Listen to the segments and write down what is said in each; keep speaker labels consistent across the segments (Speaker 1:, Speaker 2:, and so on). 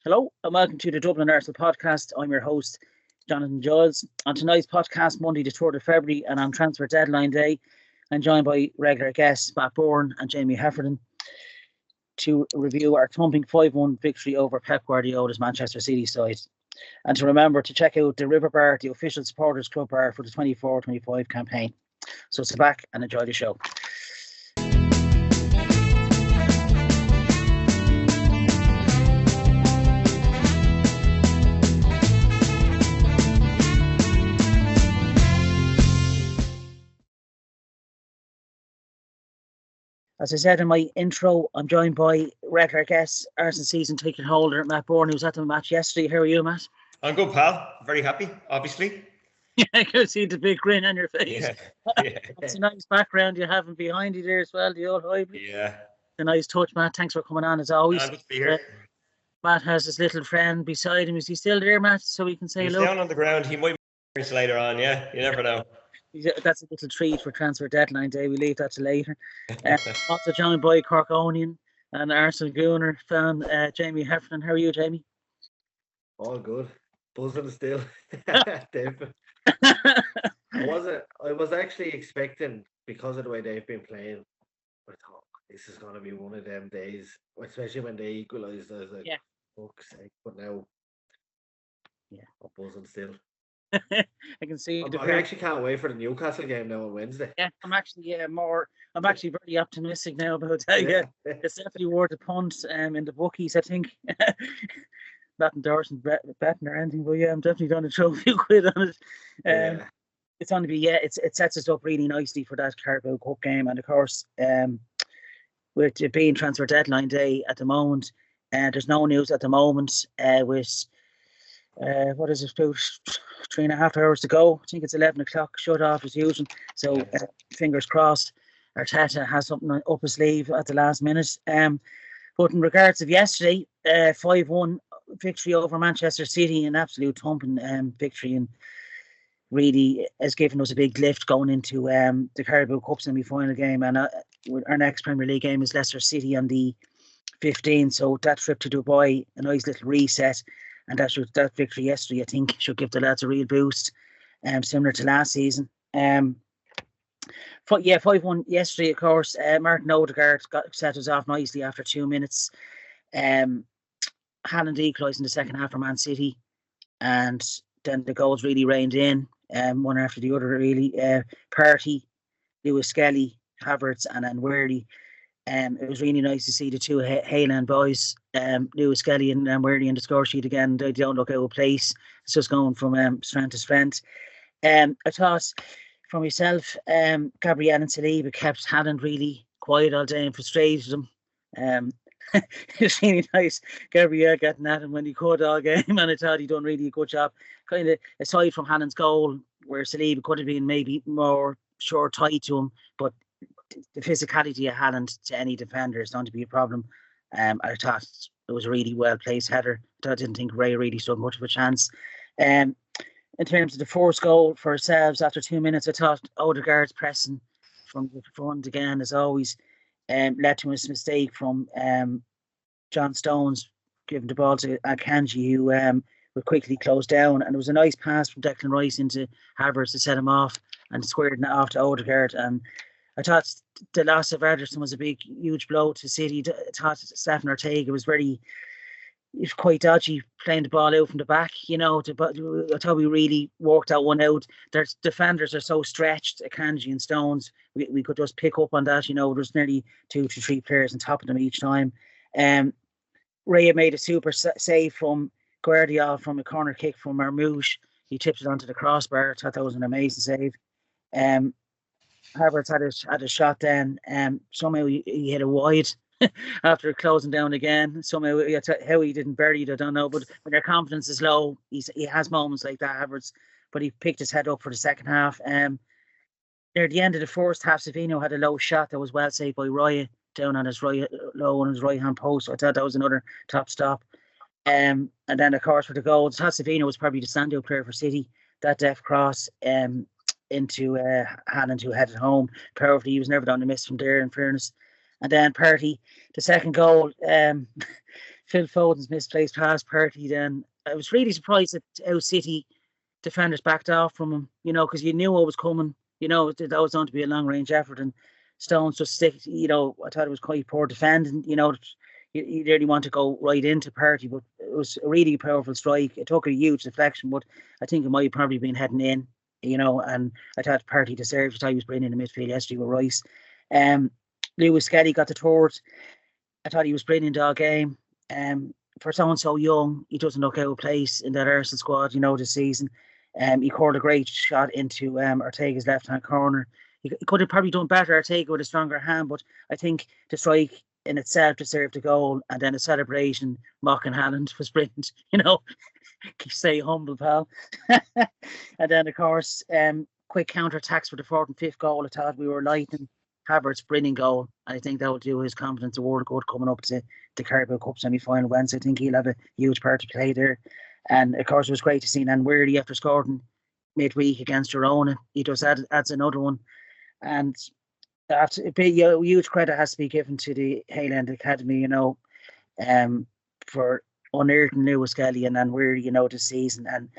Speaker 1: Hello and welcome to the Dublin Arsenal podcast. I'm your host, Jonathan Giles. On tonight's podcast, Monday the 3rd of February, and on transfer deadline day, I'm joined by regular guests Matt Bourne and Jamie Heffernan to review our thumping 5-1 victory over Pep Guardiola's Manchester City side. And to remember to check out the River Bar, the official supporters club bar for the 24-25 campaign. So sit back and enjoy the show. As I said in my intro, I'm joined by regular guest, Arsenal season ticket holder Matt Bourne, who was at the match yesterday. How are you, Matt?
Speaker 2: I'm good, pal. Very happy, obviously.
Speaker 1: Yeah, I can see the big grin on your face.
Speaker 2: Yeah.
Speaker 1: It's a nice background you have behind you there as well, the old hybrid.
Speaker 2: Yeah.
Speaker 1: A nice touch, Matt. Thanks for coming on as always.
Speaker 2: Good to be here.
Speaker 1: Matt has his little friend beside him. Is he still there, Matt? So we can say hello.
Speaker 2: He's down on the ground. He might be later on, yeah. You never know.
Speaker 1: That's a little treat for transfer deadline day. We leave that to later. Also joined by Corkonian and Arsenal Gooner fan Jamie Heffernan. How are you, Jamie?
Speaker 3: All good. Buzzing still. Dave. I was actually expecting, because of the way they've been playing, I thought this is going to be one of them days, especially when they equalised. I was like, fuck's sake. But now, I'm buzzing still.
Speaker 1: I can see.
Speaker 3: I actually can't wait for the Newcastle game now on Wednesday.
Speaker 1: Yeah, I'm actually very optimistic now about that. Yeah, it's definitely worth a punt in the bookies, I think. Not endorsing betting or anything, but yeah, I'm definitely going to throw a few quid on it. It's going to be it sets us up really nicely for that Carabao Cup game, and of course, with it being transfer deadline day at the moment, there's no news at the moment with. What is it, about 3.5 hours to go? I think it's 11 o'clock, shut off as usual. So fingers crossed, Arteta has something up his sleeve at the last minute. But in regards of yesterday, 5-1 victory over Manchester City, an absolute thumping victory, and really has given us a big lift going into the Carabao Cup semi-final game. And our next Premier League game is Leicester City on the 15th. So that trip to Dubai, a nice little reset. And that victory yesterday, I think, should give the lads a real boost, similar to last season. 5-1 yesterday, of course. Martin Odegaard set us off nicely after 2 minutes. Haaland equalised in the second half for Man City. And then the goals really rained in, one after the other, really. Partey, Lewis Skelly, Havertz, and then Worley. It was really nice to see the two Haaland boys, Lewis Skelly and Worley, in the score sheet again. They don't look out of place. It's just going from strength to strength. I thought for myself, Gabriel and Saliba kept Haaland really quiet all day and frustrated him. It's really nice, Gabriel getting at him when he could all game, and I thought he done really a good job. Kind of aside from Haaland's goal, where Saliba could have been maybe more short tight to him, but the physicality of Haaland to any defender is going to be a problem. I thought it was a really well placed header. I didn't think Ray really stood much of a chance. In terms of the first goal for ourselves, after 2 minutes, I thought Odegaard's pressing from the front again, as always, led to his mistake from John Stones giving the ball to Akanji, who would quickly close down. And it was a nice pass from Declan Rice into Havertz to set him off and squared it off to Odegaard. And I thought the loss of Ederson was a huge blow to City. I thought Stefan Ortega was quite dodgy playing the ball out from the back. I thought we really worked that one out. Their defenders are so stretched, Akanji and Stones. We could just pick up on that. There's nearly 2 to 3 players on top of them each time. Ray made a super save from Guardiola from a corner kick from Marmouche. He tipped it onto the crossbar. I thought that was an amazing save. Havertz had a shot then. Somehow he hit a wide after closing down again. Somehow how he didn't bury it, I don't know. But when their confidence is low, he has moments like that, Havertz. But he picked his head up for the second half. Near the end of the first half, Savino had a low shot that was well saved by Raya down on his low on his right hand post. So I thought that was another top stop. And then of course for the goals, Savino was probably the standout player for City. That deft cross into Haaland, who headed home powerfully. He was never going to miss from there, in fairness. And then Partey, the second goal, Phil Foden's misplaced pass, Purdy. Then I was really surprised that how City defenders backed off from him. Because you knew what was coming. That was going to be a long range effort, and Stones just stick. I thought it was quite poor defending. You really want to go right into Purdy, but it was a really powerful strike. It took a huge deflection, but I think it might have probably been heading in. And I thought Purdy deserved it. I was brilliant in the midfield yesterday with Rice. Lewis Skelly got the third. I thought he was brilliant all game. For someone so young, he doesn't look out of place in that Arsenal squad, this season. He caught a great shot into Ortega's left-hand corner. He could have probably done better, Ortega, with a stronger hand, but I think the strike in itself deserved a goal, and then a celebration mocking Haaland was brilliant. Stay humble, pal. And then, of course, quick counter-attacks for the fourth and fifth goal. I thought we were lighting Havertz's brilliant goal, and I think that will do his confidence a world of good coming up to the Carabao Cup semi-final Wednesday. I think he'll have a huge part to play there. And of course, it was great to see Nan Weirdy after scoring midweek against Girona. He just adds another one, and that's a huge credit has to be given to the Highland Academy, for unearthing Lewis Kelly and Nan Weirdy, this season. And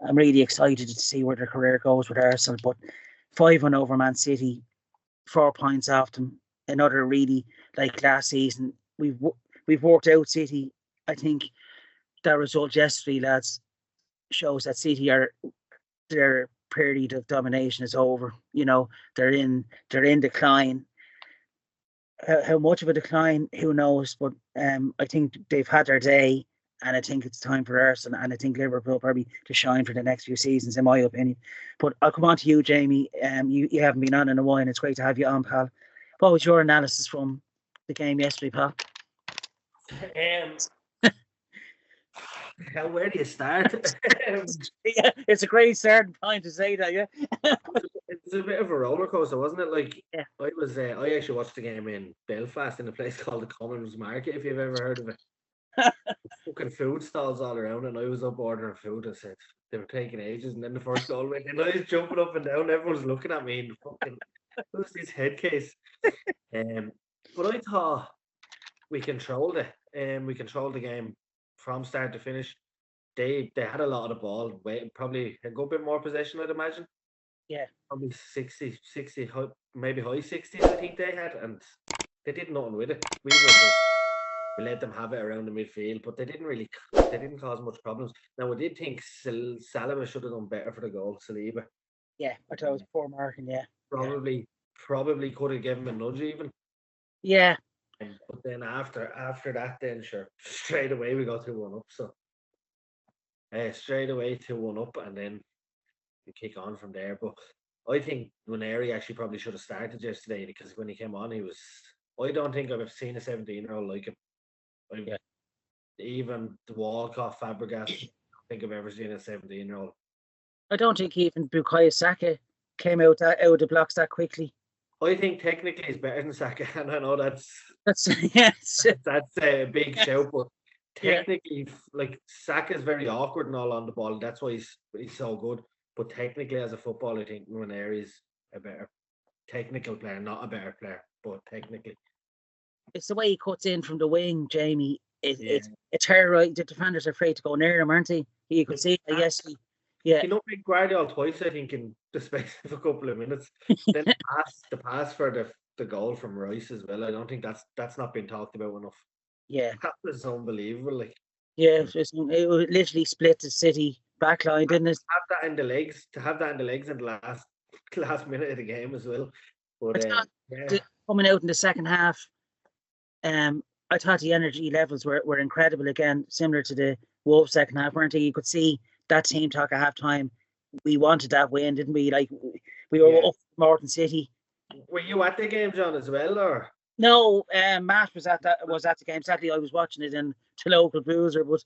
Speaker 1: I'm really excited to see where their career goes with Arsenal. But 5-1 over Man City, 4 points off them. Another really, like last season, we've worked out City. I think that result yesterday, lads, shows that City their period of domination is over. They're in decline. How much of a decline, who knows? But I think they've had their day, and I think it's time for Arsenal, and I think Liverpool probably to shine for the next few seasons, in my opinion. But I'll come on to you, Jamie. You haven't been on in a while, and it's great to have you on, pal. What was your analysis from the game yesterday, pal?
Speaker 3: Where do you start?
Speaker 1: Yeah, it's a great starting point to say that. Yeah,
Speaker 3: it's a bit of a roller coaster, wasn't it? Like,
Speaker 1: yeah.
Speaker 3: I actually watched the game in Belfast in a place called the Commons Market, if you've ever heard of it. Fucking food stalls all around, and I was up ordering food. And said they were taking ages, and then the first goal went, and I was jumping up and down. Everyone's looking at me, and fucking who's this head case? But I thought we controlled it. We controlled the game from start to finish. They had a lot of the ball, probably a good bit more possession, I'd imagine.
Speaker 1: Yeah.
Speaker 3: Probably 60, maybe high 60s, I think they had, and they did nothing with it. We let them have it around the midfield, but they didn't cause much problems. Now, I did think Saliba should have done better for the goal, Saliba.
Speaker 1: Yeah, I thought it was poor marking, yeah.
Speaker 3: Probably could have given him a nudge even.
Speaker 1: Yeah.
Speaker 3: But then after that, then sure, straight away we got 2-1 up. So straight away 2-1 up, and then we kick on from there. But I think Muneri actually probably should have started yesterday, because when he came on, I don't think I've ever seen a 17-year-old like him. Even the Walcott, Fabregas, I don't think I've ever seen a 17-year-old.
Speaker 1: I don't think even Bukayo Saka came out of the blocks that quickly.
Speaker 3: I think technically he's better than Saka, and I know that's
Speaker 1: yes.
Speaker 3: That's a big shout, but technically, like, Saka's very awkward and all on the ball. That's why he's so good. But technically, as a footballer, I think Muneri's a better technical player, not a better player, but technically.
Speaker 1: It's the way he cuts in from the wing, Jamie. It's terrorizing. The defenders are afraid to go near him, aren't they? You could see it yesterday. Yeah.
Speaker 3: You know, Guardiola twice, I think, in the space of a couple of minutes. Then the pass for the goal from Rice as well. I don't think that's not been talked about enough.
Speaker 1: Yeah,
Speaker 3: that was unbelievable. Like,
Speaker 1: yeah, it literally split the City backline, didn't it?
Speaker 3: To have that in the legs in the last minute of the game as well. But
Speaker 1: coming out in the second half, I thought the energy levels were incredible again, similar to the Wolves second half, weren't they? You could see that team talk at half time. We wanted that win, didn't we? Like, we were up Morton City.
Speaker 3: Were you at the game, John, as well, or?
Speaker 1: No, Matt was at the game. Sadly, I was watching it in the local boozer, but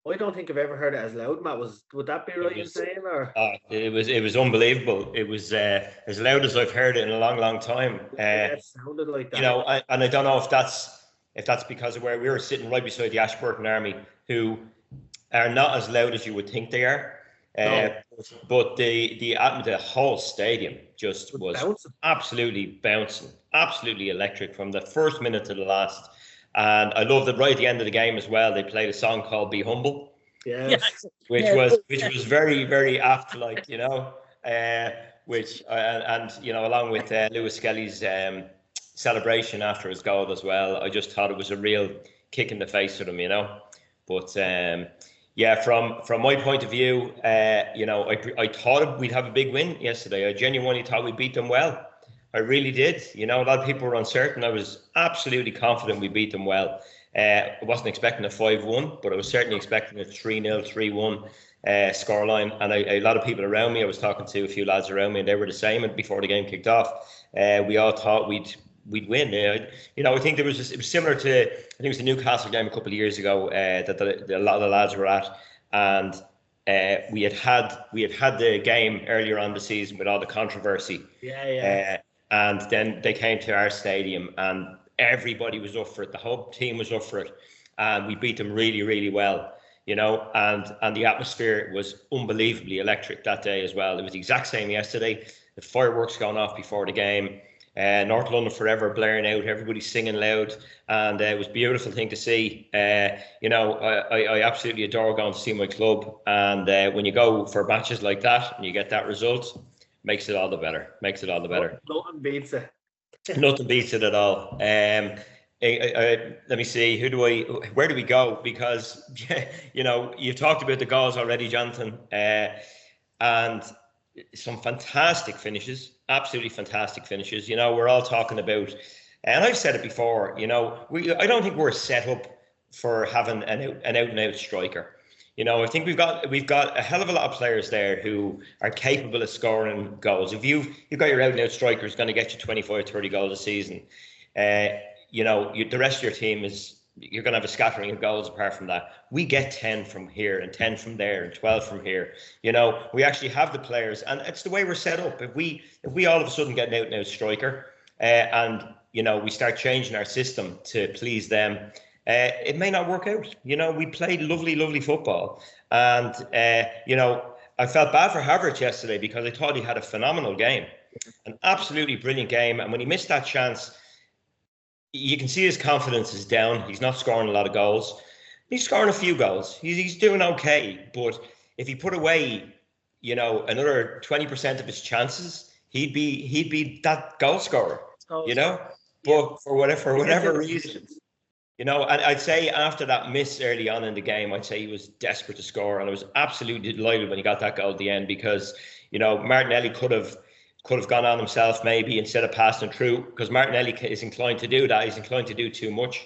Speaker 3: I don't think I've ever heard it as loud, Matt. Would that be right in saying, or?
Speaker 2: It was unbelievable. It was as loud as I've heard it in a long, long time.
Speaker 3: It sounded like that.
Speaker 2: You know, and I don't know if that's because of where we were sitting right beside the Ashburton Army, who are not as loud as you would think they are.
Speaker 3: No.
Speaker 2: But the whole stadium just was
Speaker 3: bouncing.
Speaker 2: absolutely bouncing, absolutely electric from the first minute to the last. And I love that right at the end of the game as well, they played a song called Be Humble.
Speaker 3: Yes.
Speaker 2: Which was very, very apt, like, you know, which and you know, along with Lewis Skelly's celebration after his goal as well, I just thought it was a real kick in the face for them, you know. But yeah, from my point of view, you know, I thought we'd have a big win yesterday. I genuinely thought we beat them well. I really did. You know, a lot of people were uncertain. I was absolutely confident we beat them well. I wasn't expecting a 5-1, but I was certainly expecting a 3-0, 3-1 scoreline. And a lot of people around me, I was talking to a few lads around me, and they were the same. And before the game kicked off, we all thought we'd win. You know, I think it was similar to, I think it was the Newcastle game a couple of years ago that a lot of the lads were at, and we had the game earlier on the season with all the controversy. And then they came to our stadium, and everybody was up for it. The whole team was up for it, and we beat them really, really well. You know, and the atmosphere was unbelievably electric that day as well. It was the exact same yesterday. The fireworks going off before the game. North London Forever blaring out, everybody singing loud, and it was a beautiful thing to see. You know, I absolutely adore going to see my club, and when you go for matches like that and you get that result, makes it all the better.
Speaker 3: Nothing beats it.
Speaker 2: Nothing beats it at all. Let me see. Where do we go? Because you know, you've talked about the goals already, Jonathan, and some fantastic finishes, absolutely fantastic finishes. You know, we're all talking about, and I've said it before, you know, I don't think we're set up for having an out and out striker. You know, I think we've got a hell of a lot of players there who are capable of scoring goals. If you've got your out and out striker who's going to get you 25, 30 goals a season, you know, the rest of your team you're going to have a scattering of goals apart from that. We get 10 from here and 10 from there and 12 from here. You know, we actually have the players, and it's the way we're set up. If we all of a sudden get an out and out striker, and you know, we start changing our system to please them, it may not work out. You know, we played lovely football, and you know, I felt bad for Havertz yesterday because I thought he had a phenomenal game, an absolutely brilliant game, and when he missed that chance, you can see his confidence is down. He's not scoring a lot of goals. He's scoring a few goals. He's doing okay, but if he put away, you know, another 20% of his chances, he'd be that goal scorer. You know, but for whatever reason, you know, and I'd say after that miss early on in the game, I'd say he was desperate to score, and I was absolutely delighted when he got that goal at the end because, you know, Martinelli could have gone on himself maybe instead of passing through, because Martinelli is inclined to do that. He's inclined to do too much,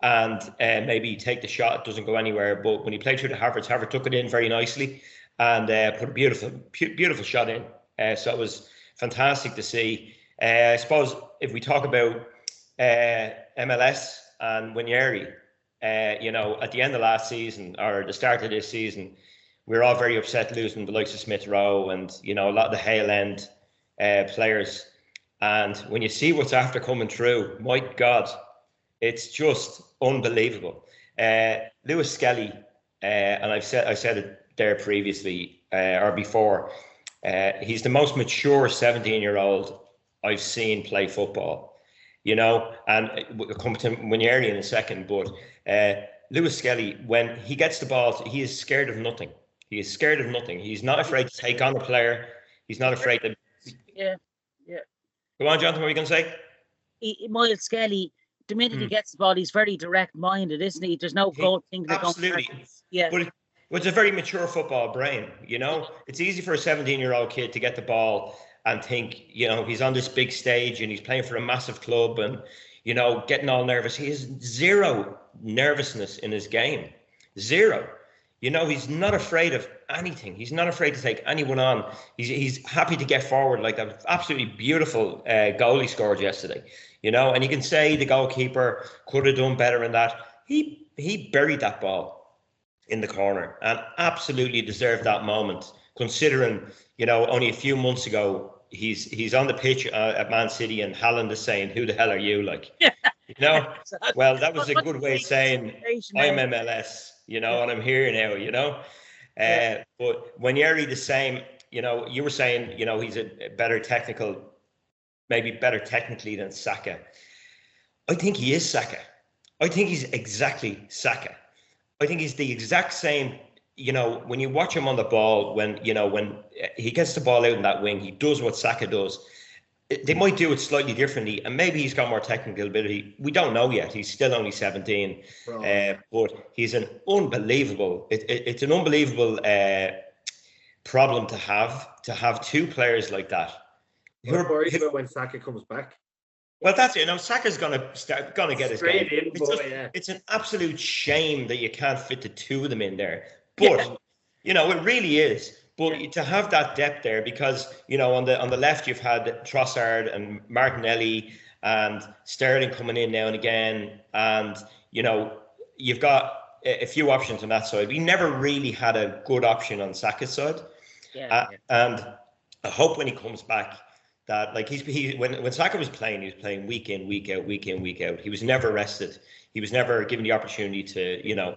Speaker 2: and maybe take the shot, it doesn't go anywhere. But when he played through to Havertz took it in very nicely and put a beautiful shot in. So it was fantastic to see. I suppose if we talk about MLS and Winieri, you know, at the end of last season or the start of this season, we were all very upset losing the likes of Smith Rowe and, you know, a lot of the Hale End players. And when you see what's after coming through, my God, it's just unbelievable. Lewis Skelly, and I said it there previously or before, he's the most mature 17-year-old I've seen play football, you know, and we'll come to Winieri in a second, but Lewis Skelly, when he gets the ball, he is scared of nothing. He is scared of nothing. He's not afraid to take on a player. He's not afraid to...
Speaker 1: Yeah.
Speaker 2: Go on, Jonathan, what were you going to say?
Speaker 1: Miles Skelly, the minute he gets the ball, he's very direct-minded, isn't he? There's no goal thing.
Speaker 2: Absolutely.
Speaker 1: Yeah.
Speaker 2: But it's a very mature football brain, you know? It's easy for a 17-year-old kid to get the ball and think, you know, he's on this big stage and he's playing for a massive club and, you know, getting all nervous. He has zero nervousness in his game. Zero. You know, he's not afraid of anything. He's not afraid to take anyone on. He's happy to get forward. Like that absolutely beautiful goal he scored yesterday, you know, and you can say the goalkeeper could have done better in that. He buried that ball in the corner and absolutely deserved that moment, considering, you know, only a few months ago, he's on the pitch at Man City and Haaland is saying, "Who the hell are you?" Like, you know, well, that was a good way of saying I'm MLS, you know, and I'm here now, you know. But Winieri the same, you know, you were saying, you know, he's maybe better technically than Saka. I think he is Saka. I think he's exactly Saka. I think he's the exact same. When you watch him on the ball, when he gets the ball out in that wing, he does what Saka does. They might do it slightly differently, and maybe he's got more technical ability. We don't know yet. He's still only 17, but he's an unbelievable. It's an unbelievable problem to have two players like that.
Speaker 3: You're worried about when Saka comes back.
Speaker 2: Well, that's it. Saka's gonna get his game.
Speaker 3: It's
Speaker 2: an absolute shame that you can't fit the two of them in there. But it really is. But to have that depth there, because on the left you've had Trossard and Martinelli and Sterling coming in now and again, and you've got a few options on that side. We never really had a good option on Saka's side. And I hope when he comes back that when Saka was playing, he was playing week in, week out, week in, week out. He was never rested. He was never given the opportunity to,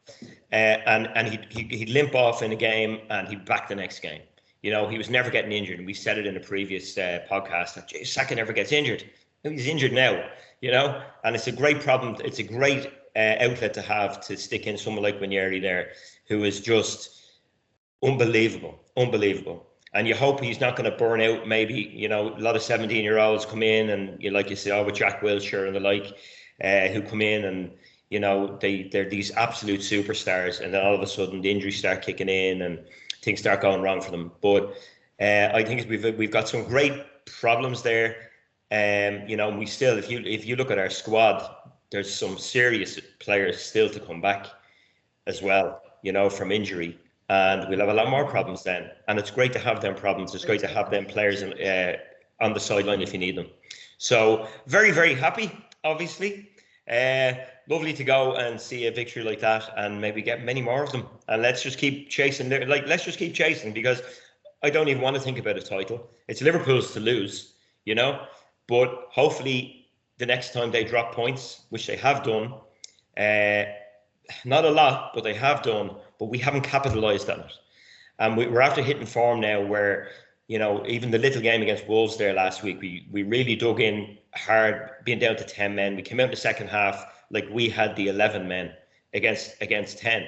Speaker 2: and he'd limp off in a game and he'd back the next game. He was never getting injured. And we said it in a previous podcast that Saka never gets injured. He's injured now, and it's a great problem. It's a great outlet to have to stick in someone like Ranieri there, who is just unbelievable. And you hope he's not going to burn out. Maybe, a lot of 17-year-olds come in and like you say, with Jack Wilshere and the like, who come in and, they're these absolute superstars. And then all of a sudden the injuries start kicking in and things start going wrong for them. But I think we've got some great problems there. We still, if you look at our squad, there's some serious players still to come back as well, from injury. And we'll have a lot more problems then. And it's great to have them problems. It's great to have them players on the sideline if you need them. So very, very happy, obviously. Lovely to go and see a victory like that and maybe get many more of them. And let's just keep chasing. Let's just keep chasing, because I don't even want to think about a title. It's Liverpool's to lose, But hopefully the next time they drop points, which they have done, not a lot, but they have done, but we haven't capitalised on it. And we're after hitting form now where, even the little game against Wolves there last week, we really dug in hard, being down to 10 men. We came out in the second half like we had the 11 men against 10.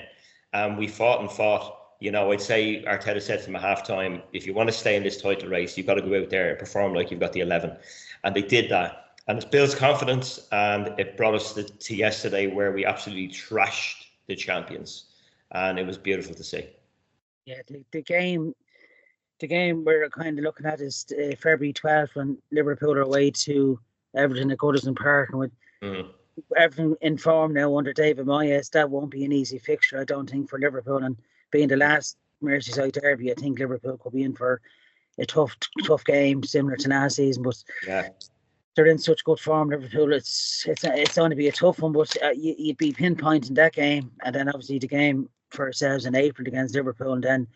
Speaker 2: And we fought. I'd say Arteta said to them at halftime, if you want to stay in this title race, you've got to go out there and perform like you've got the 11. And they did that. And it builds confidence, and it brought us to yesterday where we absolutely trashed the champions. And it was beautiful to see.
Speaker 1: Yeah, the game we're kind of looking at is February 12th when Liverpool are away to Everton at Goodison Park. And with everything in form now under David Moyes, that won't be an easy fixture, I don't think, for Liverpool. And being the last Merseyside derby, I think Liverpool could be in for a tough game, similar to last season. But they're in such good form, Liverpool. It's going to be a tough one, but you'd be pinpointing that game, and then obviously the game for ourselves in April against Liverpool, and then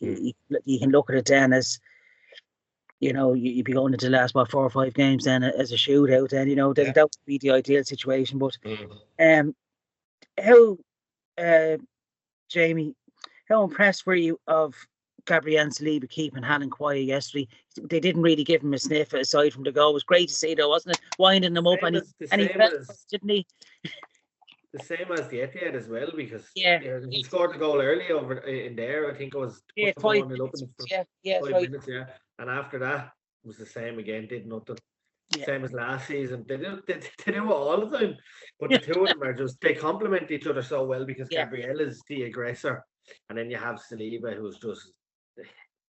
Speaker 1: you can look at it then as, you'd be going into the last 4 or 5 games then as a shootout. Then that would be the ideal situation. But how, Jamie, how impressed were you of Gabriel and Saliba keeping Haaland quiet yesterday? They didn't really give him a sniff aside from the goal. It was great to see, though, wasn't it? Winding them up, and he felt, didn't he?
Speaker 3: The same as the Etihad as well, because he scored the goal early over in there. I think it was
Speaker 1: 5 minutes. 5
Speaker 3: minutes, and after that it was the same again. Did nothing. Same as last season. They do it all the time. But the two of them are they complement each other so well, because Gabriel is the aggressor, and then you have Saliba, who's just.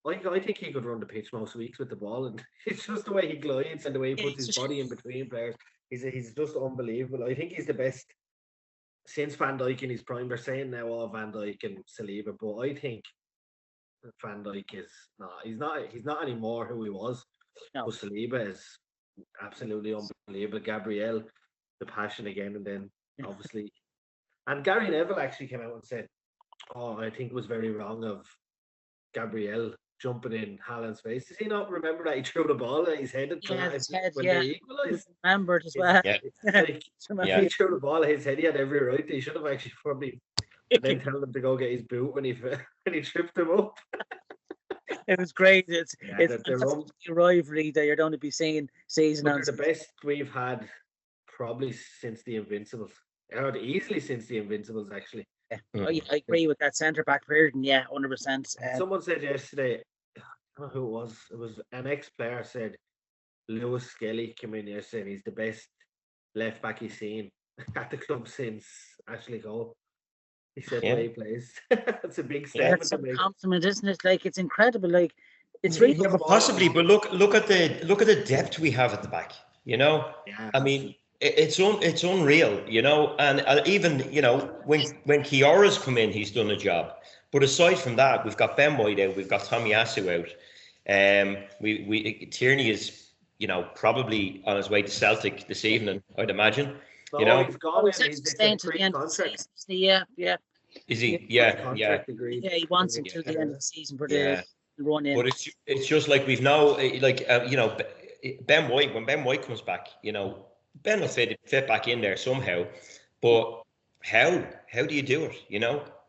Speaker 3: I think he could run the pitch most weeks with the ball, and it's just the way he glides and the way he puts his body in between players. He's just unbelievable. I think he's the best since Van Dijk in his prime. They're saying now all Van Dijk and Saliba, but I think Van Dijk is he's not anymore who he was. No. But Saliba is absolutely unbelievable. Gabriel, the passion again, and then obviously, and Gary Neville actually came out and said, I think it was very wrong of Gabriel jumping in Haaland's face. Does he not remember that he threw the ball at his head when they equalised?
Speaker 1: Remembered as well.
Speaker 3: He threw the ball at his head. He had every right. He should have actually probably then tell him to go get his boot when he tripped him up.
Speaker 1: It was great. It's a rivalry that you're going to be seeing season on.
Speaker 3: The best we've had probably since the Invincibles. out easily since the Invincibles, actually.
Speaker 1: Yeah. I agree with that centre back period, and 100%.
Speaker 3: Someone said yesterday, I don't know who it was. It was an ex-player said Lewis Skelly came in yesterday and he's the best left back he's seen at the club since Ashley Cole. He said the way he plays. That's a big statement
Speaker 1: That's
Speaker 3: to
Speaker 1: a
Speaker 3: make.
Speaker 1: compliment, isn't it? Like, it's incredible. Like, it's really
Speaker 2: but possibly. But look at the depth we have at the back. I mean, it's unreal. And even when Kiora's come in, he's done a job. But aside from that, we've got Ben White out, we've got Tommy Asu out. Tierney is probably on his way to Celtic this evening, I'd imagine.
Speaker 3: He's gone.
Speaker 1: He's staying to the end of the season. Yeah.
Speaker 2: Is he? Yeah.
Speaker 1: Yeah, he wants him till the end of the season for the run in.
Speaker 2: But it's just like we've now, Ben White. When Ben White comes back, Ben will fit back in there somehow. But how do you do it?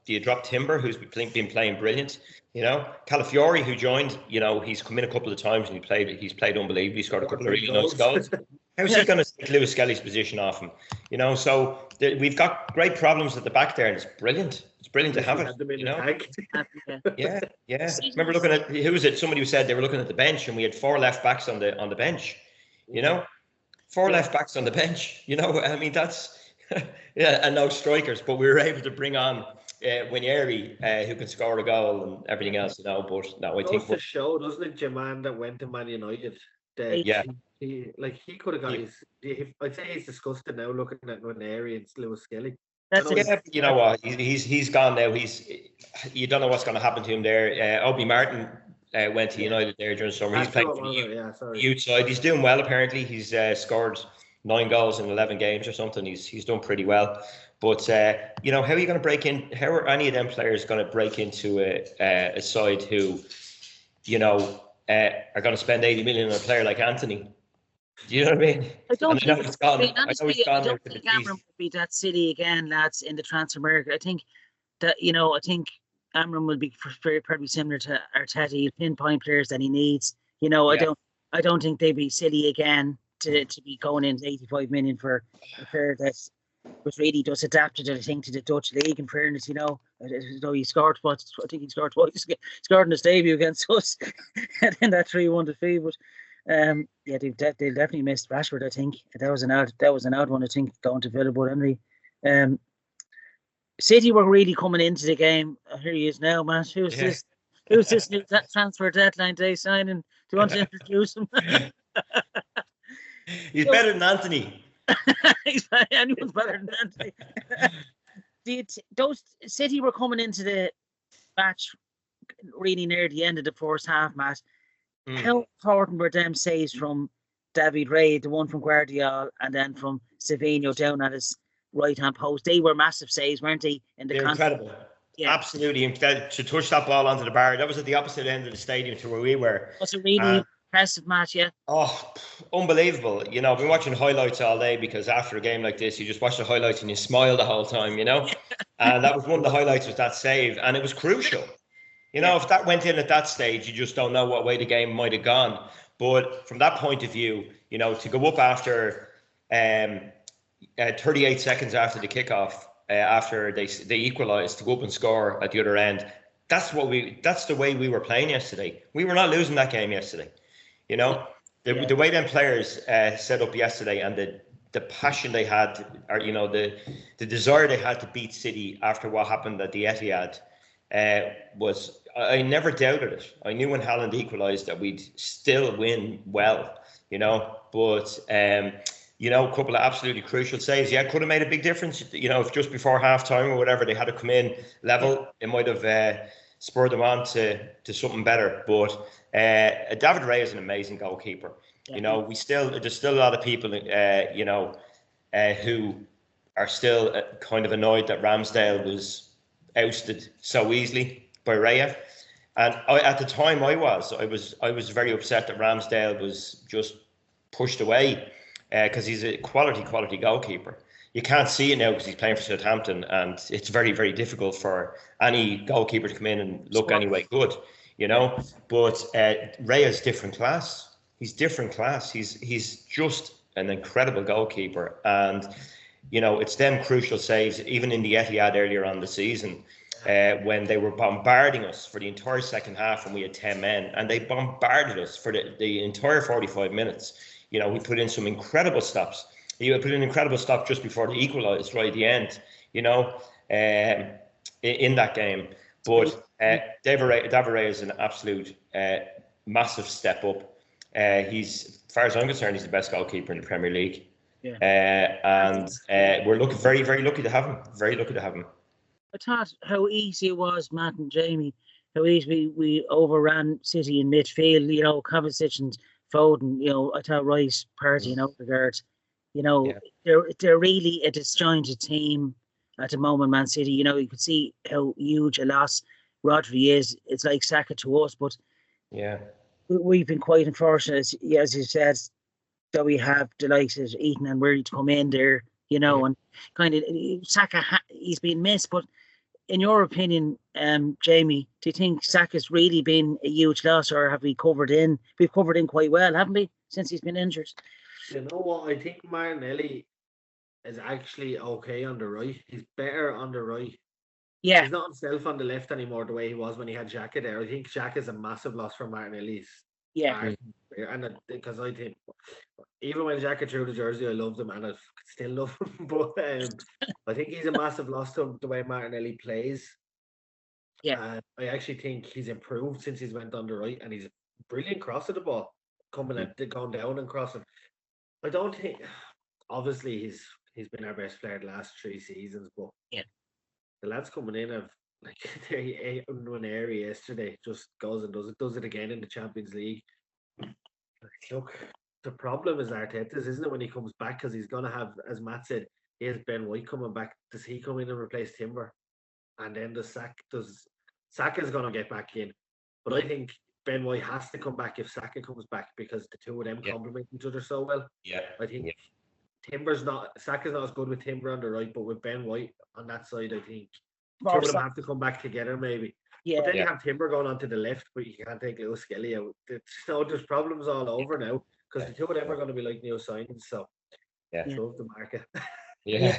Speaker 2: Do you drop Timber, who's been playing brilliant? Calafiori, who joined, he's come in a couple of times and he's played unbelievably. He scored a couple of really nice goals. How's he going to take Lewis Skelly's position off him? So we've got great problems at the back there, and it's brilliant. It's brilliant to have it. Yeah. Remember looking at, who was it? Somebody who said they were looking at the bench, and we had 4 left backs on the bench. 4 left backs on the bench. I mean, that's and no strikers, but we were able to bring on Winieri, who can score a goal and everything else. But no, I think
Speaker 3: the show, doesn't it? Jaman that went to Man United. He could have got his. I'd say he's disgusted now looking at Winieri and Lewis Skelly.
Speaker 2: You know what? He's gone now. You don't know what's going to happen to him there. Obi Martin went to United there during summer. He's playing for the youth side. He's doing well apparently. He's scored 9 goals in 11 games or something. He's done pretty well. But how are you going to break in? How are any of them players going to break into a side who, are going to spend 80 million on a player like Anthony? Do you know what I mean?
Speaker 1: I don't think
Speaker 2: Amram
Speaker 1: would be that silly again, lads, in the transfer market. I think that Amram will be probably similar to Arteta. He'll pinpoint players that he needs. I don't think they'd be silly again to be going in 85 million for a player that was really just adapted, I think, to the Dutch league. In fairness, though he scored I think he scored twice. Scored in his debut against us in that 3-1 defeat. But they'll definitely missed Rashford. I think that was an odd one. I think going to Villa, but anyway, City were really coming into the game. Here he is now, Matt. Who's this new transfer deadline day signing? Do you want to introduce him?
Speaker 2: He's better than Anthony.
Speaker 1: Anyone's better than Anthony. Those City were coming into the match really near the end of the first half, Matt. How important were them saves from David Ray, the one from Guardiola, and then from Savinho down at his right-hand post? They were massive saves, weren't they? They're
Speaker 2: incredible. Yeah. Absolutely. To touch that ball onto the bar, that was at the opposite end of the stadium to where we were.
Speaker 1: Was a really impressive match, yeah.
Speaker 2: Oh, unbelievable. I've been watching highlights all day because after a game like this, you just watch the highlights and you smile the whole time, And that was one of the highlights, was that save. And it was crucial. If that went in at that stage, you just don't know what way the game might have gone. But from that point of view, to go up after 38 seconds after the kickoff, after they equalised, to go up and score at the other end, that's the way we were playing yesterday. We were not losing that game yesterday. The way them players set up yesterday, and the passion they had, or the desire they had to beat City after what happened at the Etihad, was, I never doubted it. I knew when Haaland equalised that we'd still win well, but a couple of absolutely crucial saves. Yeah, could have made a big difference. If just before half time or whatever they had to come in level, it might have spurred them on to something better. But David Ray is an amazing goalkeeper. There's still a lot of people who are still kind of annoyed that Ramsdale was ousted so easily by Raya. And at the time I was very upset that Ramsdale was just pushed away because he's a quality goalkeeper. You can't see it now because he's playing for Southampton, and it's very, very difficult for any goalkeeper to come in and look anyway good, But Raya's different class. He's different class. He's just an incredible goalkeeper, and it's them crucial saves, even in the Etihad earlier on the season, when they were bombarding us for the entire second half when we had 10 men, and they bombarded us for the entire 45 minutes. We put in some incredible stops. He put in an incredible stop just before they equalised right at the end, in that game. But David Ray is an absolute massive step up. He's, as far as I'm concerned, he's the best goalkeeper in the Premier League.
Speaker 1: Yeah.
Speaker 2: And we're very, very lucky to have him. Very lucky to have him.
Speaker 1: I thought how easy it was, Matt and Jamie, how easy we overran City in midfield, Kovacic and Foden, I thought Rice, Partey and Odegaard, they're really a disjointed team at the moment, Man City. You could see how huge a loss Rodri is. It's like Saka to us, but we've been quite unfortunate, as you said, that we have the likes of Eaton and Weary to come in there, and kind of Saka, he's been missed. But in your opinion, Jamie, do you think Saka's really been a huge loss, or have we covered in? We've covered in quite well, haven't we, since he's been injured?
Speaker 3: You know what? I think Martinelli is actually okay on the right. He's better on the right.
Speaker 1: Yeah.
Speaker 3: He's not himself on the left anymore the way he was when he had Xhaka there. I think Xhaka is a massive loss for Martinelli's.
Speaker 1: Yeah.
Speaker 3: And because I think even when Xhaka threw the jersey, I loved him and I still love him. But I think he's a massive loss to the way Martinelli plays.
Speaker 1: Yeah.
Speaker 3: I actually think he's improved since he's went on the right, and he's a brilliant cross of the ball, going down and crossing. I don't think, obviously he's been our best player the last 3 seasons, but the lads coming in have, like, they one area yesterday, just goes and does it again in the Champions League. Look, the problem is Arteta's, isn't it, when he comes back, because he's going to have, as Matt said, he has Ben White coming back. Does he come in and replace Timber? And then Saka's going to get back in. But I think Ben White has to come back if Saka comes back, because the two of them complement each other so well.
Speaker 2: Yeah.
Speaker 3: I think Saka's not as good with Timber on the right, but with Ben White on that side, I think two of them have to come back together maybe.
Speaker 1: Yeah.
Speaker 3: But then you have Timber going on to the left, but you can't take Lewis Skelly out. There's problems all over now, because the two of them are going to be like new signings. So love the market.
Speaker 2: Yeah.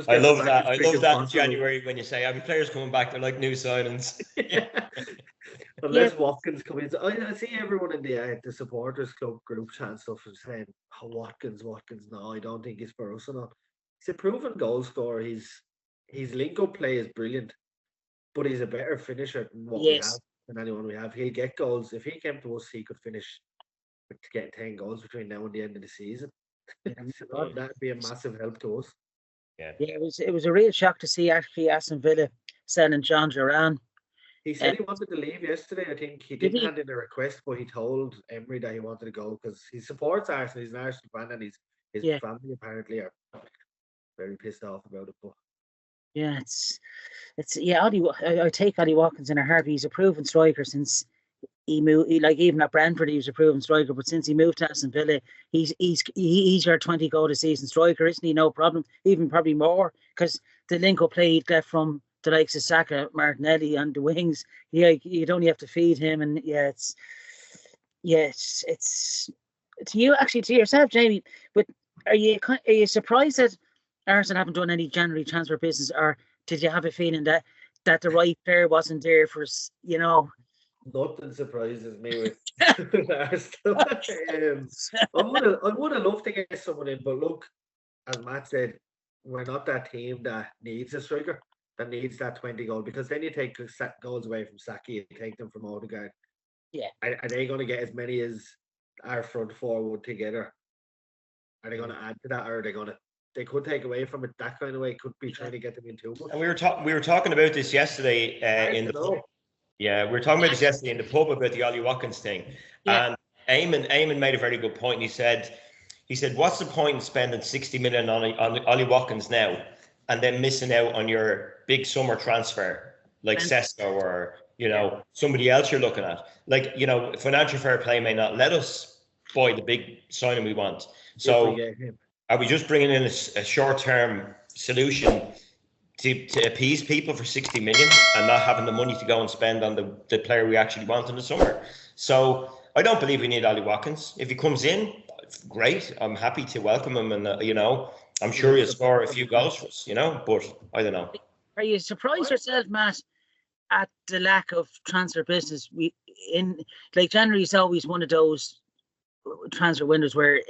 Speaker 2: I love that. I love that in January when you say every player's coming back, they're like new signings.
Speaker 3: Unless Watkins comes in. I see everyone in the supporters club group chat and stuff is saying, Watkins. No, I don't think he's for us enough. He's a proven goal scorer. His link-up play is brilliant, but he's a better finisher than what we have, than anyone we have. He'll get goals. If he came to us, he could finish to get 10 goals between now and the end of the season. That'd be a massive help to us.
Speaker 1: Yeah, it was a real shock to see actually Aston Villa selling John Duran.
Speaker 3: He said he wanted to leave yesterday. I think he didn't hand in a request, but he told Emery that he wanted to go because he supports Arsenal. He's an Arsenal fan, and his family apparently are very pissed off about it. But
Speaker 1: yeah, I take Ollie Watkins in a heartbeat. He's a proven striker since he moved. Even at Brentford, he was a proven striker. But since he moved to Aston Villa, he's your 20 goal a season striker, isn't he? No problem. Even probably more, because the link-up play he get from the likes of Saka, Martinelli on the wings. You'd only have to feed him, and it's to you, actually, to yourself, Jamie. But are you surprised that Arsenal haven't done any January transfer business, or did you have a feeling that the right player wasn't there for us?
Speaker 3: Nothing surprises me with Arsenal. I would have loved to get someone in, but look, as Matt said, we're not that team that needs a striker, that needs that 20 goal, because then you take goals away from Saka, you take them from Odegaard.
Speaker 1: Yeah.
Speaker 3: Are they going to get as many as our front four would together? Are they going to add to that, or are they going to? They could take away from it that kind of way. Could be trying to get them in too much.
Speaker 2: And we were talking about this yesterday in the pub. Yeah, we were talking about this yesterday in the pub about the Ollie Watkins thing. Yeah. And Eamon made a very good point. He said, what's the point in spending 60 million on Ollie Watkins now and then missing out on your big summer transfer like Sesko or somebody else you're looking at? Like, financial fair play may not let us buy the big signing we want. So are we just bringing in a short-term solution to appease people for 60 million and not having the money to go and spend on the player we actually want in the summer? So I don't believe we need Ollie Watkins. If he comes in, great. I'm happy to welcome him, and I'm sure he'll score a few goals for us. But I don't know.
Speaker 1: Are you surprised yourself, Matt, at the lack of transfer business? January is always one of those transfer windows where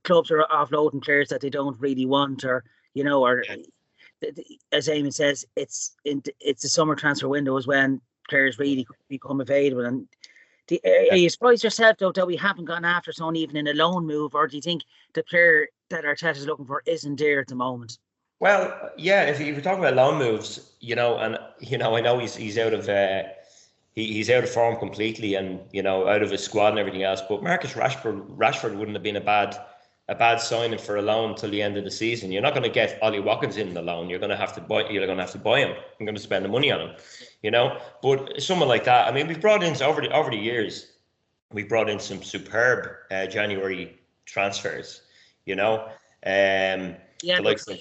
Speaker 1: clubs are offloading players that they don't really want, or as Eamon says, it's the summer transfer window is when players really become available. And are you surprised yourself though that we haven't gone after someone even in a loan move, or do you think the player that Arteta is looking for isn't there at the moment?
Speaker 2: Well, yeah, if you're talking about loan moves, and I know he's out of he's out of form completely, and out of his squad and everything else. But Marcus Rashford wouldn't have been a bad signing for a loan till the end of the season. You're not going to get Ollie Watkins in the loan. You're going to have to buy him. I'm going to spend the money on him. But someone like that. I mean, we've brought in over the years. We brought in some superb January transfers. The likes of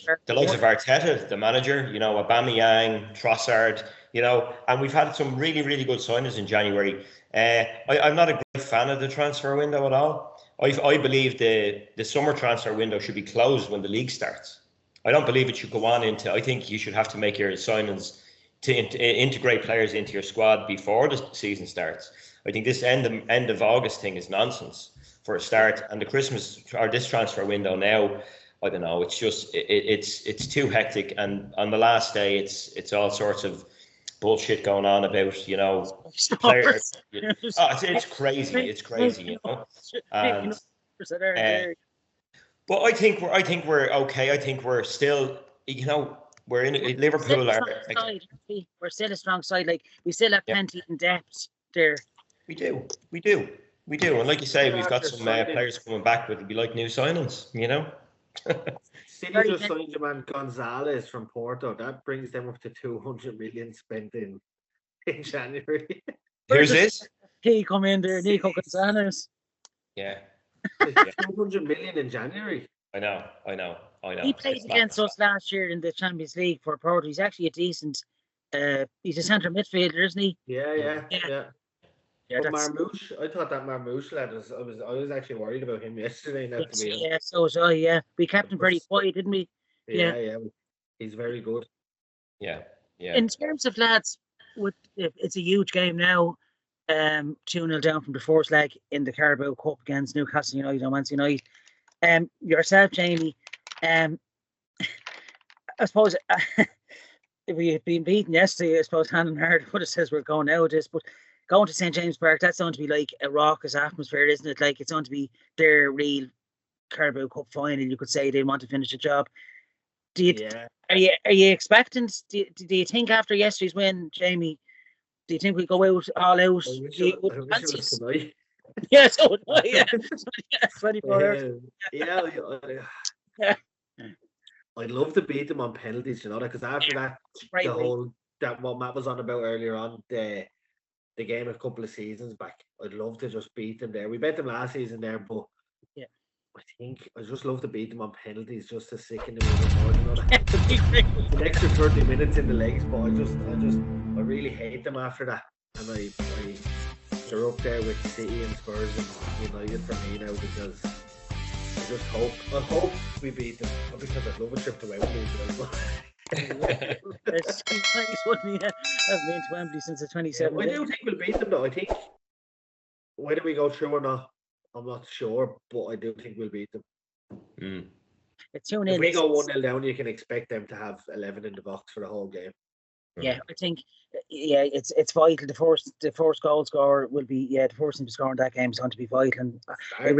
Speaker 2: Arteta, the manager, Aubameyang, Trossard, and we've had some really, really good signings in January. I'm not a great fan of the transfer window at all. I believe the summer transfer window should be closed when the league starts. I don't believe it should go on I think you should have to make your signings to integrate players into your squad before the season starts. I think this end of August thing is nonsense for a start, and this transfer window now, I don't know. It's just it's too hectic, and on the last day, it's all sorts of bullshit going on about players. It's crazy. It's crazy, And but I think we're okay. I think we're still, we're in Liverpool.
Speaker 1: We're still a strong side. Like we still have plenty in depth there.
Speaker 2: We do, and like you say, we've got some players coming back, but it'll be like new signings,
Speaker 3: City just signed the man Gonzalez from Porto. That brings them up to 200 million spent in January.
Speaker 2: Who's this?
Speaker 1: He come in there, Nico Gonzalez.
Speaker 2: Yeah.
Speaker 3: 200 million in January.
Speaker 2: I know.
Speaker 1: He played against us last year in the Champions League for Porto. He's actually a decent. He's a centre midfielder, isn't he?
Speaker 3: Yeah. But Marmouche, I thought that Marmouche lad I was actually worried about him yesterday.
Speaker 1: So was I. Yeah, we kept him pretty quiet, didn't we?
Speaker 3: Yeah. He's very good.
Speaker 2: Yeah.
Speaker 1: In terms of lads, it's a huge game now. 2-0 down from the first leg in the Carabao Cup against Newcastle United on Wednesday night. Yourself, Jamie. I suppose if we had been beaten yesterday, I suppose hand on heart would have says we're going out of this, but going to St. James Park, that's going to be like a raucous atmosphere, isn't it? Like it's going to be their real Carabao Cup final. You could say they want to finish the job. Are you expecting? Do you think after yesterday's win, Jamie? Do you think we go out all out? Yeah, so would I. Yeah, 24 hours.
Speaker 3: Yeah. I'd love to beat them on penalties, because after that, what Matt was on about earlier on, the game a couple of seasons back, I'd love to just beat them there. We bet them last season there, but I think I'd just love to beat them on penalties just to sicken them even more. An extra 30 minutes in the legs, but I really hate them after that. And they're up there with City and Spurs and United for me now, because I hope we beat them, because I'd love a trip to Wembley as well.
Speaker 1: It's nice, wouldn't it? I've been to Wembley since the 27th.
Speaker 3: I do think we'll beat them though. I think whether we go through or not, I'm not sure, but I do think we'll beat them.
Speaker 1: It's 2-0.
Speaker 3: If we go 1-0 down, you can expect them to have 11 in the box for the whole game.
Speaker 1: Yeah, I think it's vital. The first goal scorer will be the first thing to score in that game is going to be vital, and it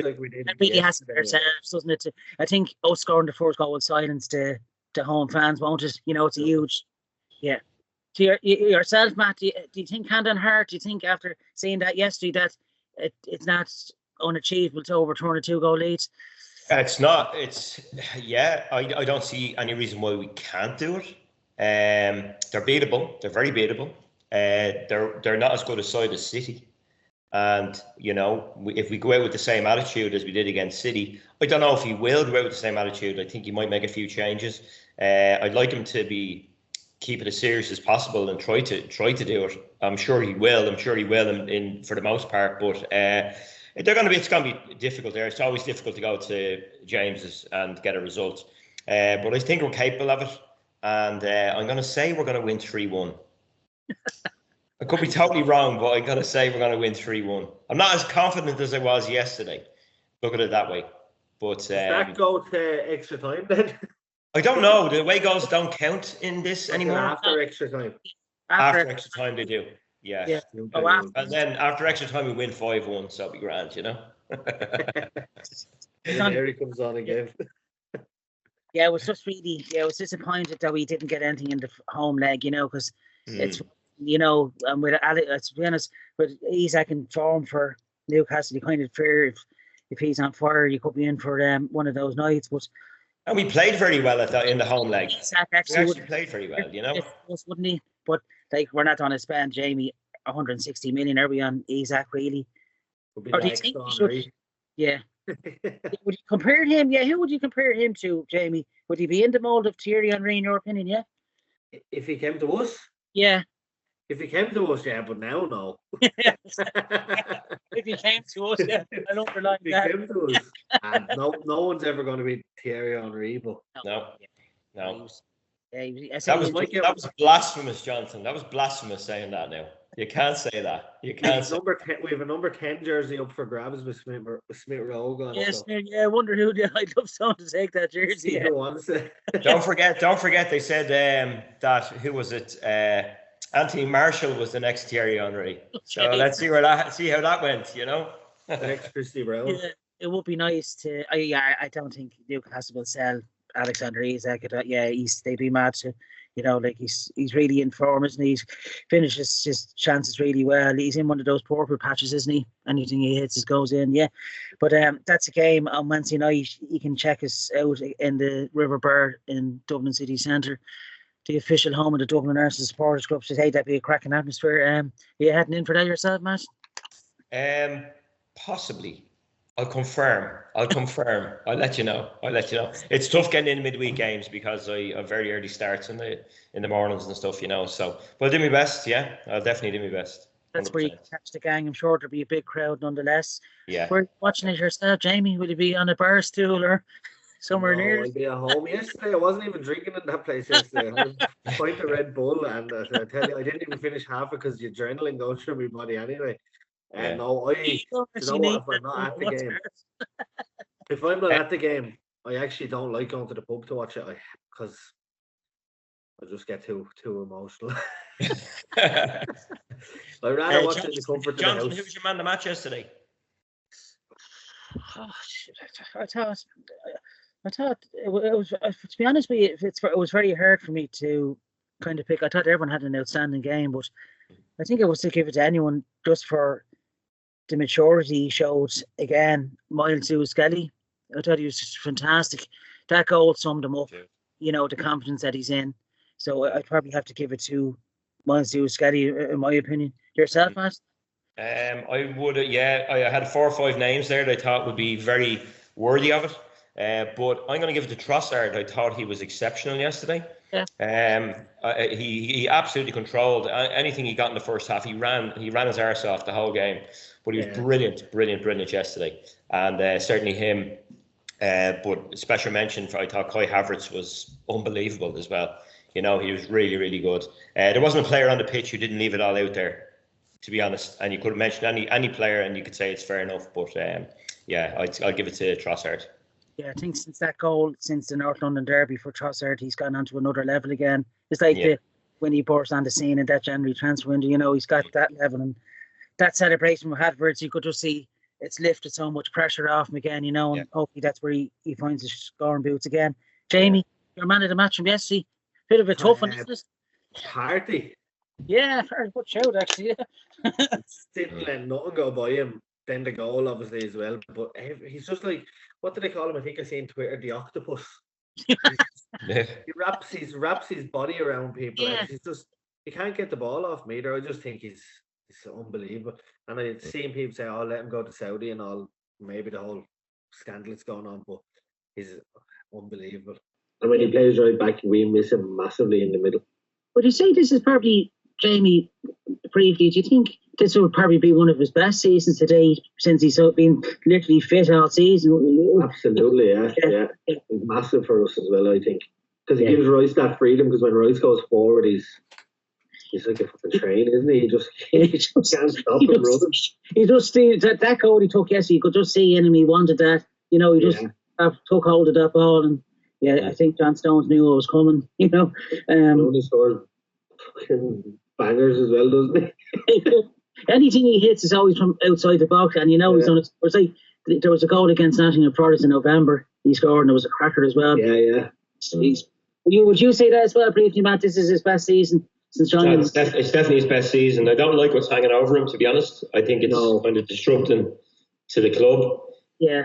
Speaker 1: really has to be ourselves, doesn't it? I think us scoring the first goal will silence the home fans, won't it? It's a huge to yourself, Matt, do you think hand on heart, do you think after seeing that yesterday that it's not unachievable to overturn a 2-goal lead?
Speaker 2: It's not. I don't see any reason why we can't do it. They're beatable. They're very beatable. They're not as good a side as City. And, if we go out with the same attitude as we did against City, I don't know if he will go out with the same attitude. I think he might make a few changes. I'd like him to keep it as serious as possible and try to do it. I'm sure he will. In for the most part. But They're going to be. It's going to be difficult there. It's always difficult to go to James's and get a result. But I think we're capable of it, and I'm going to say we're going to win 3-1. I could be totally wrong, but I'm going to say we're going to win 3-1. I'm not as confident as I was yesterday. Look at it that way. But
Speaker 3: does that go to extra time then?
Speaker 2: I don't know. The away goals don't count in this anymore.
Speaker 3: After extra time.
Speaker 2: After extra time, they do. Yeah.
Speaker 1: Oh,
Speaker 2: and then after extra time, we win 5-1, so it'll be grand, you know.
Speaker 3: There he comes on again.
Speaker 1: Yeah, it was just really. Yeah, I was disappointed that we didn't get anything in the home leg, you know, because it's, you know, and with Alex, to be honest, with Isaac in form for Newcastle, you kind of fear if he's on fire, you could be in for one of those nights. But
Speaker 2: and we played very well in the home leg.
Speaker 1: Isaac
Speaker 2: actually played very well, you know.
Speaker 1: Wouldn't he? But like, we're not going to spend Jamie 160 million, are we, on Isaac really? Or do you think we should? Yeah. Would you compare him? Yeah, who would you compare him to, Jamie? Would he be in the mould of Thierry Henry in your opinion? Yeah.
Speaker 3: If he came to us.
Speaker 1: Yeah.
Speaker 3: If he came to us, yeah, but now, no.
Speaker 1: If he came to us, yeah, I don't like that.
Speaker 3: If he came to us, and no one's ever going to be Thierry Henry, but
Speaker 2: no.
Speaker 3: That
Speaker 2: was blasphemous, Jonathan. That was blasphemous saying that now. You can't say that. You can't say
Speaker 3: we have a number 10 jersey up for grabs with Smith Rowe on.
Speaker 1: Yes, so. Yeah, I wonder who. I'd love someone to take that jersey.
Speaker 3: Who wants it?
Speaker 2: Don't forget. They said that who was it? Anthony Marshall was the next Thierry Henry. So let's see how that went. You know,
Speaker 3: next Christy Brown.
Speaker 1: Yeah, it would be nice to. I don't think Newcastle will sell Alexander Isak. They'd be mad to. You know, like he's really in form, isn't he? He's finishes his chances really well. He's in one of those purple patches, isn't he? Anything he hits goes in, yeah. But that's a game on Wednesday night. You can check us out in the River Bird in Dublin City Centre, the official home of the Dublin Arsenal Supporters Club. So hey, that'd be a cracking atmosphere. Are you heading in for that yourself, Matt?
Speaker 2: Possibly. I'll confirm. I'll let you know. It's tough getting in midweek games because I have very early starts in the mornings and stuff, you know. So, but I'll do my best. Yeah, I'll definitely do my best. 100%.
Speaker 1: That's where you catch the gang. I'm sure there'll be a big crowd nonetheless.
Speaker 2: Yeah.
Speaker 1: We're watching it yourself, Jamie. Will you be on a bar stool or somewhere near?
Speaker 3: I'll be at home. Yesterday, I wasn't even drinking in that place yesterday. I had a pint of Red Bull, and I tell you, I didn't even finish half it because the adrenaline goes through my body anyway. And no, if I'm not at the game, if I'm not at the game, I actually don't like going to the pub to watch it because I just get too emotional. I'd rather watch it in the comfort of the house.
Speaker 2: Who was your man of the match yesterday?
Speaker 1: Oh, shit. I thought it was. To be honest with you, it was very hard for me to kind of pick. I thought everyone had an outstanding game, but I think it was to give it to anyone just for the maturity he showed again. Miles Lewis-Skelly, I thought he was just fantastic. That goal summed him up. You know, the confidence that he's in. So I'd probably have to give it to Miles Lewis-Skelly, in my opinion. Yourself, Matt?
Speaker 2: I would. I had 4 or 5 names there that I thought would be very worthy of it. But I'm going to give it to Trossard. I thought he was exceptional yesterday.
Speaker 1: Yeah.
Speaker 2: He absolutely controlled anything he got in the first half. He ran his arse off the whole game. But he was brilliant yesterday, and certainly him. But special mention I thought Kai Havertz was unbelievable as well. You know, he was really, really good. There wasn't a player on the pitch who didn't leave it all out there, to be honest. And you could have mentioned any player, and you could say it's fair enough. But I'll give it to Trossard. Yeah,
Speaker 1: I think since that goal, since the North London derby for Trossard, he's gone on to another level again. It's like when he burst on the scene in that January transfer window. You know, he's got that level, and that celebration with Havertz, you could just see it's lifted so much pressure off him again, you know, and hopefully that's where he finds his scoring boots again. Jamie, your man of the match from yesterday, bit of a tough one, isn't it?
Speaker 3: Hardy.
Speaker 1: Yeah, very good shout actually.
Speaker 3: Didn't let nothing go by him. Then the goal, obviously, as well. But he's just like, what do they call him? I think I seen Twitter, the octopus. He wraps his body around people. Yeah. He's just, he can't get the ball off me either. I just think he's unbelievable. And I've seen people say, "Oh, let him go to Saudi and all." Maybe the whole scandal that's going on, but he's unbelievable. And when he plays right back, we miss him massively in the middle.
Speaker 1: Would you say this is probably, Jamie, briefly, do you think this would probably be one of his best seasons to date since he's been literally fit all season.
Speaker 3: Absolutely, yeah. It's massive for us as well, I think, because he gives Royce that freedom. Because when Royce goes forward, he's like a fucking train, isn't he? He just can't stop him running.
Speaker 1: He just that goal he took yesterday. You could just see in him he wanted that. You know, he just took hold of that ball, and I think John Stones knew it was coming. You know,
Speaker 3: he scored fucking bangers as well, doesn't he?
Speaker 1: Anything he hits is always from outside the box, and you know he's on it. It's like there was a goal against Nottingham Forest in November. He scored, and there was a cracker as well.
Speaker 3: Yeah.
Speaker 1: Would you say that as well, briefly, Matt? This is his best season since joining.
Speaker 2: It's definitely his best season. I don't like what's hanging over him, to be honest. I think it's kind of disrupting to the club.
Speaker 1: Yeah.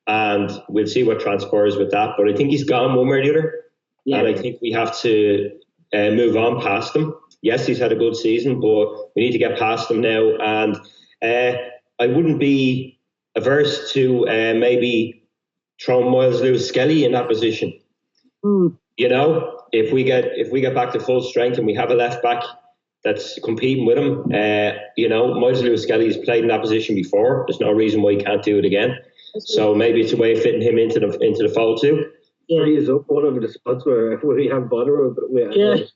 Speaker 2: And we'll see what transpires with that. But I think he's gone one way or the other. Yeah. And I think we have to move on past him. Yes, he's had a good season, but we need to get past him now. And I wouldn't be averse to maybe throwing Miles Lewis-Skelly in that position. You know, if we get back to full strength and we have a left back that's competing with him, you know, Miles Lewis-Skelly has played in that position before. There's no reason why he can't do it again. So maybe it's a way of fitting him into the fold too.
Speaker 3: Frees up one of the spots where we have bother with.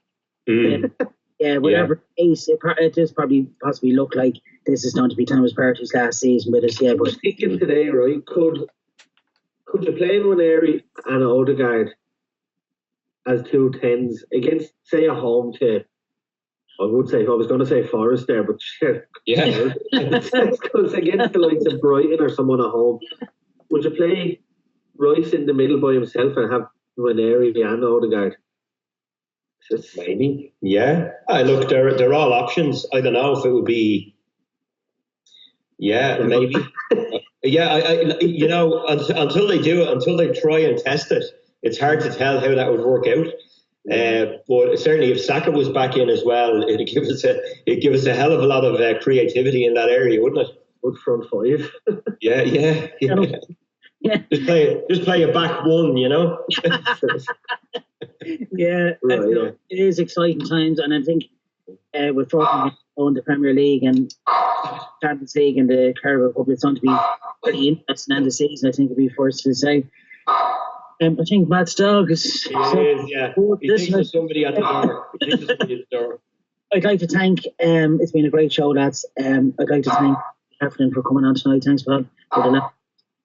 Speaker 1: Whatever case, it does probably possibly look like this is going to be Thomas Partey's last season with us. Yeah, but
Speaker 3: thinking today, right? Could you play Nwaneri and Odegaard as 2 10s against, say, a home to? I was going to say Forest there, but shit.
Speaker 2: Yeah.
Speaker 3: Because against the likes of Brighton or someone at home, would you play Royce in the middle by himself and have Nwaneri and Odegaard?
Speaker 2: Maybe. Yeah. Look, they're all options. I don't know if it would be. Yeah, maybe. I you know, until they do it, until they try and test it, it's hard to tell how that would work out. But certainly, if Saka was back in as well, it'd give us a hell of a lot of creativity in that area, wouldn't it?
Speaker 3: Good front five.
Speaker 2: Yeah. Just play a back one, you know.
Speaker 1: It is exciting times, and I think we're talking on the Premier League and Champions League and the Carabao Cup. It's going to be pretty interesting end of the season. I think it'll be first to say. I think Matt's dog is.
Speaker 2: He thinks there's somebody at the door.
Speaker 1: I'd like to thank. It's been a great show, lads. I'd like to thank Catherine for coming on tonight. Thanks, Bob.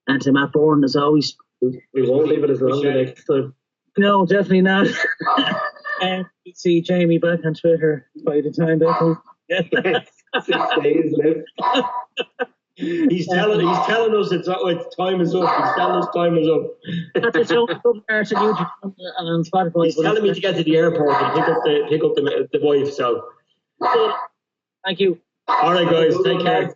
Speaker 1: And to Matt Bourne, as always.
Speaker 3: We won't leave it as long the next time.
Speaker 1: No, definitely not. See Jamie back on Twitter by the time that
Speaker 3: 6 days left.
Speaker 2: He's telling us it's time is up. He's telling us time is up.
Speaker 1: That's a YouTube and on Spotify.
Speaker 2: He's telling me to get to the airport and pick up the wife. So,
Speaker 1: thank you.
Speaker 2: All right, guys, take care.